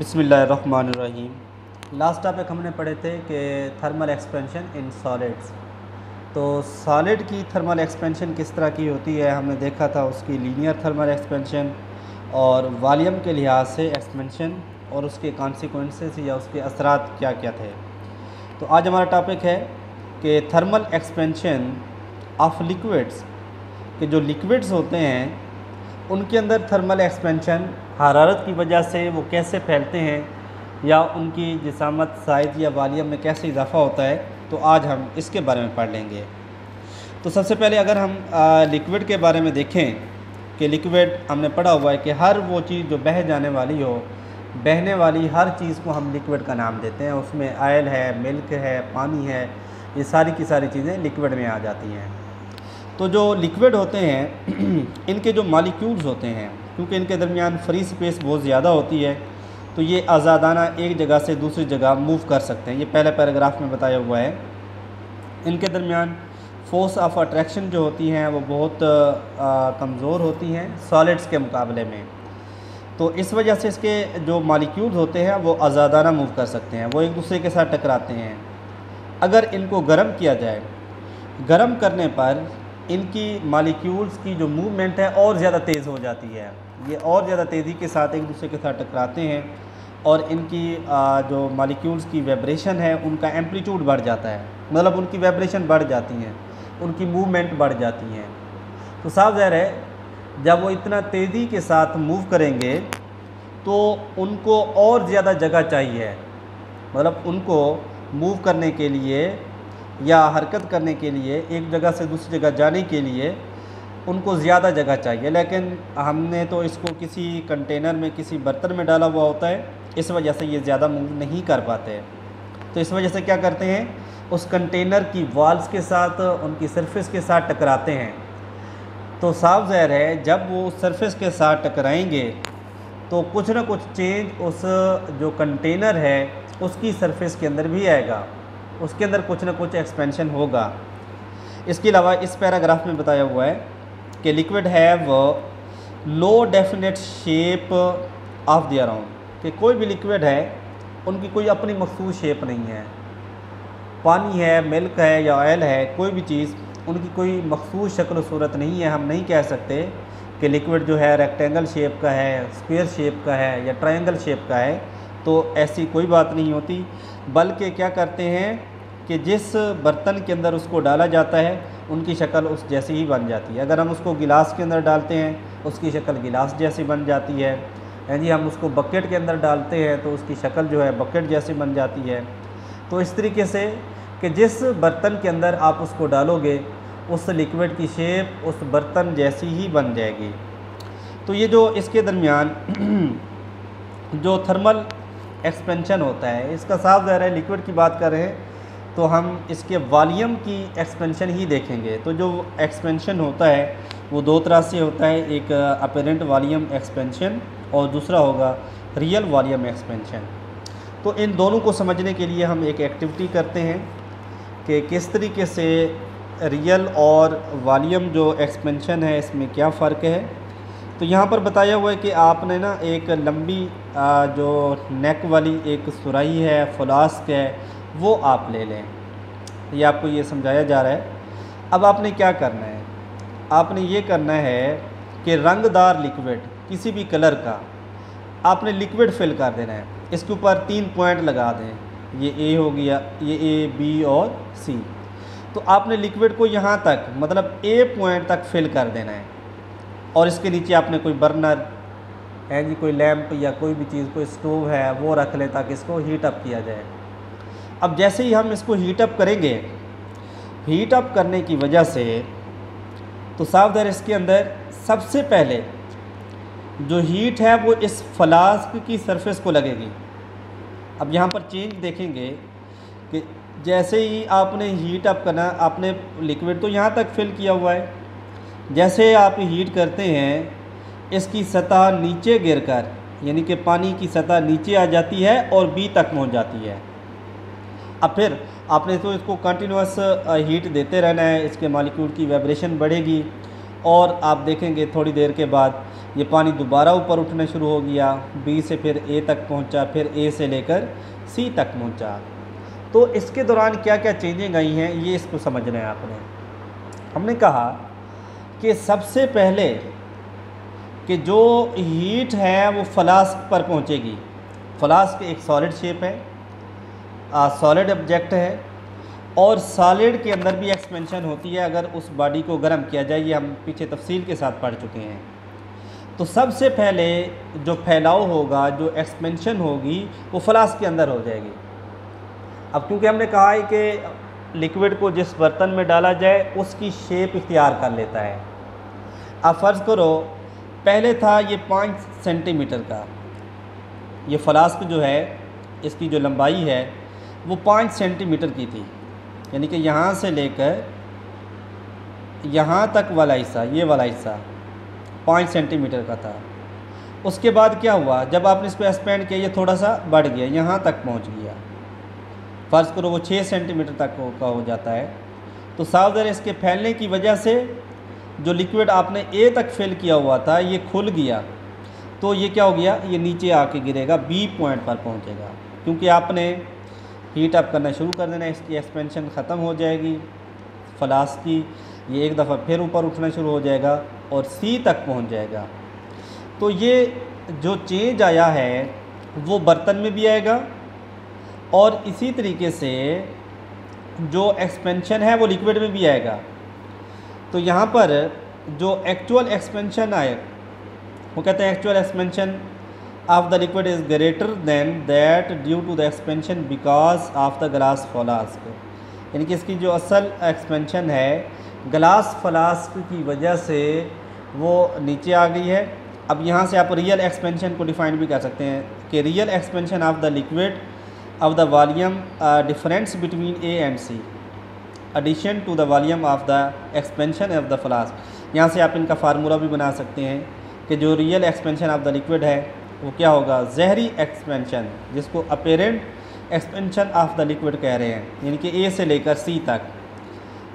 बिस्मिल्लाहिर्रहमानिर्रहीम। Last topic हमने पढ़े थे कि थर्मल एक्सपेंशन इन सॉलिड्स। तो सॉलिड की थर्मल एक्सपेंशन किस तरह की होती है हमने देखा था, उसकी लीनियर थर्मल एक्सपेंशन और वॉल्यूम के लिहाज से एक्सपेंशन और उसके कॉन्सिक्वेंसेस या उसके असरात क्या क्या थे। तो आज हमारा टॉपिक है कि थर्मल एक्सपेंशन ऑफ लिक्विड्स, कि जो लिक्विड्स होते हैं उनके अंदर थर्मल एक्सपेंशन हरारत की वजह से वो कैसे फैलते हैं या उनकी जिसामत, साइज़ या वॉल्यूम में कैसे इजाफ़ा होता है। तो आज हम इसके बारे में पढ़ लेंगे। तो सबसे पहले अगर हम लिक्विड के बारे में देखें कि लिक्विड हमने पढ़ा हुआ है कि हर वो चीज़ जो बह जाने वाली हो, बहने वाली हर चीज़ को हम लिक्विड का नाम देते हैं। उसमें ऑयल है, मिल्क है, पानी है, ये सारी की सारी चीज़ें लिक्विड में आ जाती हैं। तो जो लिक्विड होते हैं इनके जो मॉलिक्यूल्स होते हैं, क्योंकि इनके दरमियान फ्री स्पेस बहुत ज़्यादा होती है, तो ये आज़ादाना एक जगह से दूसरी जगह मूव कर सकते हैं। ये पहले पैराग्राफ में बताया हुआ है। इनके दरमियान फोर्स ऑफ अट्रैक्शन जो होती हैं वो बहुत कमज़ोर होती हैं सॉलिड्स के मुकाबले में। तो इस वजह से इसके जो मॉलिक्यूल्स होते हैं वो आज़ादाना मूव कर सकते हैं, वो एक दूसरे के साथ टकराते हैं। अगर इनको गर्म किया जाए, गर्म करने पर इनकी मॉलिक्यूल्स की जो मूवमेंट है और ज़्यादा तेज़ हो जाती है। ये और ज़्यादा तेज़ी के साथ एक दूसरे के साथ टकराते हैं और इनकी जो मॉलिक्यूल्स की वाइब्रेशन है उनका एम्पलीट्यूड बढ़ जाता है, मतलब उनकी वाइब्रेशन बढ़ जाती हैं, उनकी मूवमेंट बढ़ जाती हैं। तो साफ ज़ाहिर है जब वो इतना तेज़ी के साथ मूव करेंगे तो उनको और ज़्यादा जगह चाहिए, मतलब उनको मूव करने के लिए या हरकत करने के लिए, एक जगह से दूसरी जगह जाने के लिए उनको ज़्यादा जगह चाहिए। लेकिन हमने तो इसको किसी कंटेनर में, किसी बर्तन में डाला हुआ होता है, इस वजह से ये ज़्यादा मूव नहीं कर पाते। तो इस वजह से क्या करते हैं, उस कंटेनर की वॉल्स के साथ, उनकी सरफेस के साथ टकराते हैं। तो साफ ज़ाहिर है जब वो सरफेस के साथ टकराएंगे तो कुछ ना कुछ चेंज उस जो कंटेनर है उसकी सरफेस के अंदर भी आएगा, उसके अंदर कुछ ना कुछ एक्सपेंशन होगा। इसके अलावा इस पैराग्राफ में बताया हुआ है कि liquid have low definite shape of their own, कि कोई भी लिक्विड है उनकी कोई अपनी मखसूस शेप नहीं है। पानी है, मिल्क है या ऑयल है, कोई भी चीज़ उनकी कोई मखसूस शक्ल सूरत नहीं है। हम नहीं कह सकते कि लिक्विड जो है रेक्टेंगल शेप का है, स्क्वायर शेप का है या ट्रायंगल शेप का है। तो ऐसी कोई बात नहीं होती, बल्कि क्या करते हैं कि जिस बर्तन के अंदर उसको डाला जाता है उनकी शक्ल उस जैसी ही बन जाती है। अगर हम उसको गिलास के अंदर डालते हैं उसकी शक्ल गिलास जैसी बन जाती है। यानी हम उसको बकेट के अंदर डालते हैं तो उसकी शक्ल जो है बकेट जैसी बन जाती है। तो इस तरीके से कि जिस बर्तन के अंदर आप उसको डालोगे उस लिक्विड की शेप उस बर्तन जैसी ही बन जाएगी। तो ये जो इसके दरमियान जो थर्मल एक्सपेंशन होता है, इसका साफ ज़ाहिर है लिक्विड की बात कर रहे हैं तो हम इसके वॉल्यूम की एक्सपेंशन ही देखेंगे। तो जो एक्सपेंशन होता है वो दो तरह से होता है, एक अपरेंट वॉल्यूम एक्सपेंशन और दूसरा होगा रियल वॉल्यूम एक्सपेंशन। तो इन दोनों को समझने के लिए हम एक एक्टिविटी करते हैं कि किस तरीके से रियल और वॉल्यूम जो एक्सपेंशन है इसमें क्या फ़र्क है। तो यहाँ पर बताया हुआ है कि आपने ना एक लंबी जो नेक वाली एक सुराही है, फ्लास्क है, वो आप ले लें। ये आपको ये समझाया जा रहा है। अब आपने क्या करना है, आपने ये करना है कि रंगदार लिक्विड किसी भी कलर का आपने लिक्विड फिल कर देना है। इसके ऊपर 3 पॉइंट लगा दें, ये ए हो गया, ये ए, बी और सी। तो आपने लिक्विड को यहाँ तक, मतलब ए पॉइंट तक फिल कर देना है और इसके नीचे आपने कोई बर्नर है जी, कोई लैंप या कोई भी चीज़, कोई स्टोव है वो रख लें ताकि इसको हीट अप किया जाए। अब जैसे ही हम इसको हीट अप करेंगे, हीट अप करने की वजह से तो साफ ज़ाहिर इसके अंदर सबसे पहले जो हीट है वो इस फ्लास्क की सरफेस को लगेगी। अब यहाँ पर चेंज देखेंगे कि जैसे ही आपने हीट अप करना, आपने लिक्विड तो यहाँ तक फिल किया हुआ है, जैसे आप हीट करते हैं इसकी सतह नीचे गिरकर, यानी कि पानी की सतह नीचे आ जाती है और बी तक पहुँच जाती है। अब फिर आपने तो इसको कंटिन्यूस हीट देते रहना है, इसके मॉलिक्यूल की वाइब्रेशन बढ़ेगी और आप देखेंगे थोड़ी देर के बाद ये पानी दोबारा ऊपर उठना शुरू हो गया, बी से फिर ए तक पहुंचा, फिर ए से लेकर सी तक पहुंचा। तो इसके दौरान क्या क्या चेंजिंग आई हैं ये इसको समझना है आपने। हमने कहा कि सबसे पहले कि जो हीट है वो फ्लास्क पर पहुंचेगी। फ्लास्क एक सॉलिड शेप है, सॉलिड ऑब्जेक्ट है, और सॉलिड के अंदर भी एक्सपेंशन होती है अगर उस बॉडी को गर्म किया जाए। ये हम पीछे तफसील के साथ पढ़ चुके हैं। तो सबसे पहले जो फैलाव होगा, जो एक्सपेंशन होगी, वो फ्लास्क के अंदर हो जाएगी। अब क्योंकि हमने कहा है कि लिक्विड को जिस बर्तन में डाला जाए उसकी शेप इख्तियार कर लेता है। अब फ़र्ज़ करो पहले था ये 5 सेंटीमीटर का, ये फ्लास्क जो है इसकी जो लंबाई है वो 5 सेंटीमीटर की थी, यानी कि यहाँ से लेकर यहाँ तक वाला हिस्सा, ये वाला हिस्सा 5 सेंटीमीटर का था। उसके बाद क्या हुआ, जब आपने इसको एक्सपेंड किया ये थोड़ा सा बढ़ गया, यहाँ तक पहुँच गया। फ़र्ज़ करो वो 6 सेंटीमीटर तक का हो जाता है। तो साफ ज़ाहिर इसके फैलने की वजह से जो लिक्विड आपने ए तक फिल किया हुआ था ये खुल गया, तो ये क्या हो गया, ये नीचे आके गिरेगा, बी पॉइंट पर पहुँचेगा। क्योंकि आपने हीट अप करना शुरू कर देना, इसकी एक्सपेंशन ख़त्म हो जाएगी फ्लास्क की, ये एक दफ़ा फिर ऊपर उठना शुरू हो जाएगा और सी तक पहुंच जाएगा। तो ये जो चेंज आया है वो बर्तन में भी आएगा, और इसी तरीके से जो एक्सपेंशन है वो लिक्विड में भी आएगा। तो यहाँ पर जो एक्चुअल एक्सपेंशन आए वो कहते हैं actual expansion of the liquid is greater than that due to the expansion because of the glass flask. यानी कि इसकी जो असल एक्सपेंशन है ग्लास फ्लास्क की वजह से वो नीचे आ गई है। अब यहाँ से आप रियल एक्सपेंशन को डिफाइन भी कर सकते हैं कि real expansion of the liquid of the volume difference between A and C addition to the volume of the expansion of the flask. यहाँ से आप इनका फार्मूला भी बना सकते हैं कि जो real expansion of the liquid है वो क्या होगा, ज़हरी एक्सपेंशन, जिसको apparent expansion of the liquid कह रहे हैं, यानी कि ए से लेकर सी तक,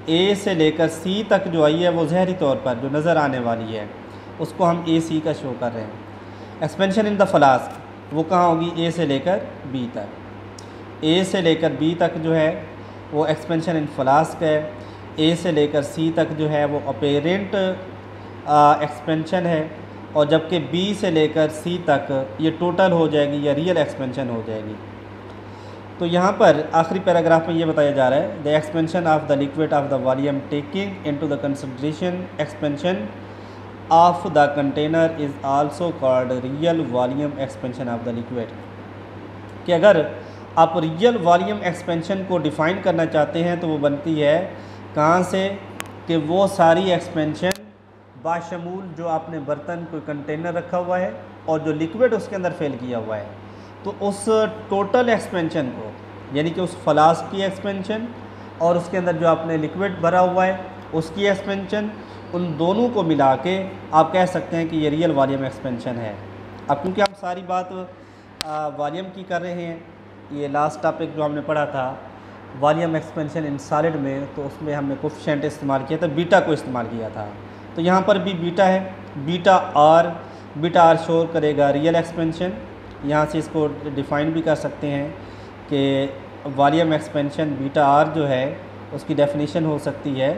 ए से लेकर सी तक जो आई है वो ज़हरी तौर पर जो नज़र आने वाली है उसको हम ए सी का शो कर रहे हैं। एक्सपेंशन इन द फ्लास्क वो कहाँ होगी, ए से लेकर बी तक। ए से लेकर बी तक जो है वो एक्सपेंशन इन फ्लास्क है, ए से लेकर सी तक जो है वो अपेरेंट एक्सपेंशन है, और जबकि बी से लेकर सी तक ये टोटल हो जाएगी या रियल एक्सपेंशन हो जाएगी। तो यहाँ पर आखिरी पैराग्राफ में ये बताया जा रहा है the expansion of the liquid of the volume taking into the consideration expansion of the container is also called real volume expansion of the liquid. कि अगर आप रियल वॉल्यूम एक्सपेंशन को डिफ़ाइन करना चाहते हैं तो वो बनती है कहाँ से, कि वो सारी एक्सपेंशन बाशमूल जो आपने बर्तन कोई कंटेनर रखा हुआ है और जो लिक्विड उसके अंदर फेल किया हुआ है, तो उस टोटल एक्सपेंशन को, यानी कि उस फ्लास्क की एक्सपेंशन और उसके अंदर जो आपने लिक्विड भरा हुआ है उसकी एक्सपेंशन, उन दोनों को मिला के आप कह सकते हैं कि ये रियल वॉल्यूम एक्सपेंशन है। अब क्योंकि हम सारी बात वॉल्यूम की कर रहे हैं, ये लास्ट टॉपिक जो हमने पढ़ा था वॉल्यूम एक्सपेंशन इन सॉलिड में, तो उसमें हमने कोफिशिएंट इस्तेमाल किया था, बीटा को इस्तेमाल किया था। तो यहाँ पर भी बीटा है, बीटा आर शो करेगा रियल एक्सपेंशन। यहाँ से इसको डिफ़ाइन भी कर सकते हैं कि वॉल्यूम एक्सपेंशन बीटा आर जो है उसकी डेफिनेशन हो सकती है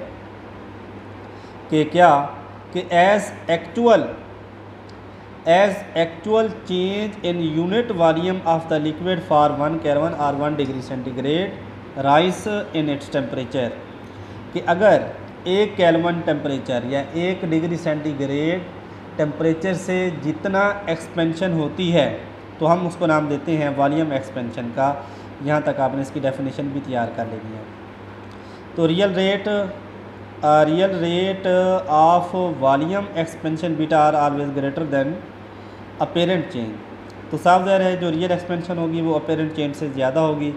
कि क्या, कि as actual change in unit volume of the liquid for 1 kelvin और 1 degree centigrade rise in its temperature. कि अगर 1 केल्विन टेम्परेचर या 1 डिग्री सेंटीग्रेड टेम्परेचर से जितना एक्सपेंशन होती है तो हम उसको नाम देते हैं वॉल्यूम एक्सपेंशन का। यहाँ तक आपने इसकी डेफिनेशन भी तैयार कर लेनी है। तो real rate of volume expansion beta are always greater than apparent change. तो साफ ज़ाहिर है जो रियल एक्सपेंशन होगी वो अपेरेंट चेंज से ज़्यादा होगी।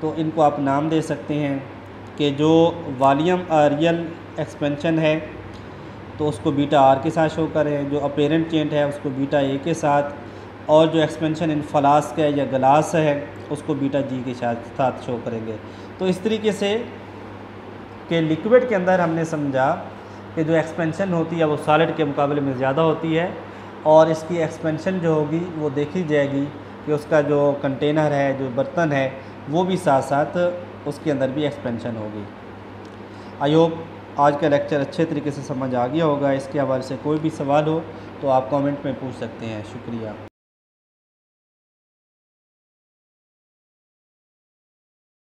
तो इनको आप नाम दे सकते हैं कि जो वॉल्यूम रियल एक्सपेंशन है तो उसको बीटा आर के साथ शो करें, जो अपेरेंट चेंज है उसको बीटा ए के साथ, और जो एक्सपेंशन इन फ्लास्क है या ग्लास है उसको बीटा जी के साथ शो करेंगे। तो इस तरीके से कि लिक्विड के अंदर हमने समझा कि जो एक्सपेंशन होती है वो सॉलिड के मुकाबले में ज़्यादा होती है, और इसकी एक्सपेंशन जो होगी वो देखी जाएगी कि उसका जो कंटेनर है, जो बर्तन है, वो भी साथ साथ उसके अंदर भी एक्सपेंशन होगी। आई होप आज का लेक्चर अच्छे तरीके से समझ आ गया होगा। इसके हवाले से कोई भी सवाल हो तो आप कमेंट में पूछ सकते हैं। शुक्रिया।